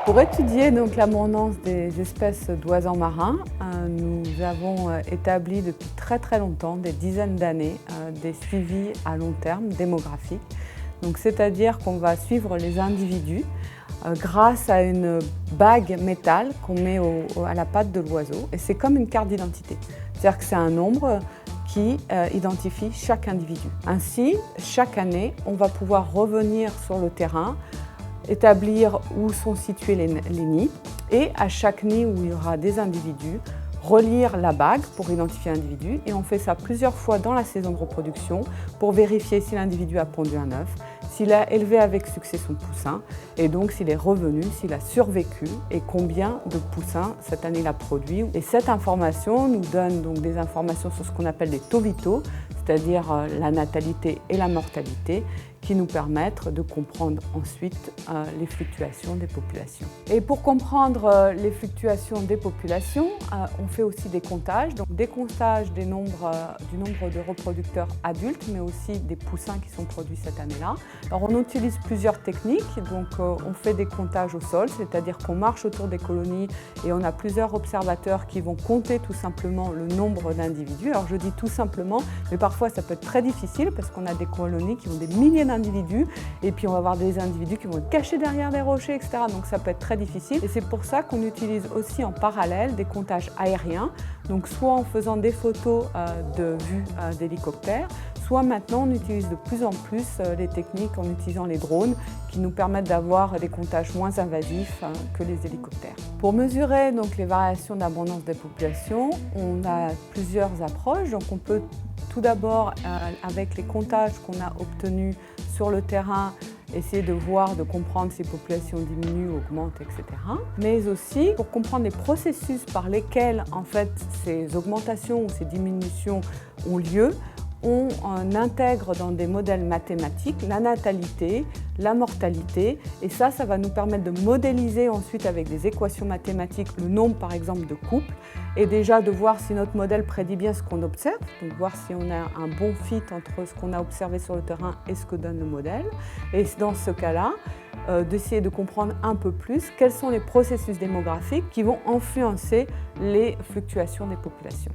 Pour étudier donc l'abondance des espèces d'oiseaux marins, nous avons établi depuis très longtemps, des dizaines d'années, des suivis à long terme démographiques. C'est-à-dire qu'on va suivre les individus grâce à une bague métal qu'on met à la patte de l'oiseau. Et c'est comme une carte d'identité. C'est-à-dire que c'est un nombre qui identifie chaque individu. Ainsi, chaque année, on va pouvoir revenir sur le terrain, établir où sont situés les nids et à chaque nid où il y aura des individus, relire la bague pour identifier l'individu, et on fait ça plusieurs fois dans la saison de reproduction pour vérifier si l'individu a pondu un œuf, s'il a élevé avec succès son poussin et donc s'il est revenu, s'il a survécu et combien de poussins cette année il a produit. Et cette information nous donne donc des informations sur ce qu'on appelle les taux vitaux, c'est-à-dire la natalité et la mortalité, qui nous permettent de comprendre ensuite les fluctuations des populations. Et pour comprendre les fluctuations des populations, on fait aussi des comptages. Donc des comptages du nombre de reproducteurs adultes, mais aussi des poussins qui sont produits cette année-là. Alors on utilise plusieurs techniques. Donc on fait des comptages au sol, c'est-à-dire qu'on marche autour des colonies et on a plusieurs observateurs qui vont compter tout simplement le nombre d'individus. Alors je dis tout simplement, mais parfois ça peut être très difficile parce qu'on a des colonies qui ont des milliers d'individus et puis on va avoir des individus qui vont être cachés derrière des rochers, etc. Donc ça peut être très difficile et c'est pour ça qu'on utilise aussi en parallèle des comptages aériens, donc soit en faisant des photos de vue d'hélicoptères, soit maintenant on utilise de plus en plus les techniques en utilisant les drones qui nous permettent d'avoir des comptages moins invasifs que les hélicoptères. Pour mesurer donc les variations d'abondance des populations, on a plusieurs approches. Donc on peut tout d'abord, avec les comptages qu'on a obtenus sur le terrain, essayer de voir, de comprendre si les populations diminuent, augmentent, etc. Mais aussi pour comprendre les processus par lesquels en fait ces augmentations ou ces diminutions ont lieu, on intègre dans des modèles mathématiques la natalité, la mortalité, et ça va nous permettre de modéliser ensuite avec des équations mathématiques le nombre par exemple de couples, et déjà de voir si notre modèle prédit bien ce qu'on observe, donc voir si on a un bon fit entre ce qu'on a observé sur le terrain et ce que donne le modèle, et dans ce cas-là, d'essayer de comprendre un peu plus quels sont les processus démographiques qui vont influencer les fluctuations des populations.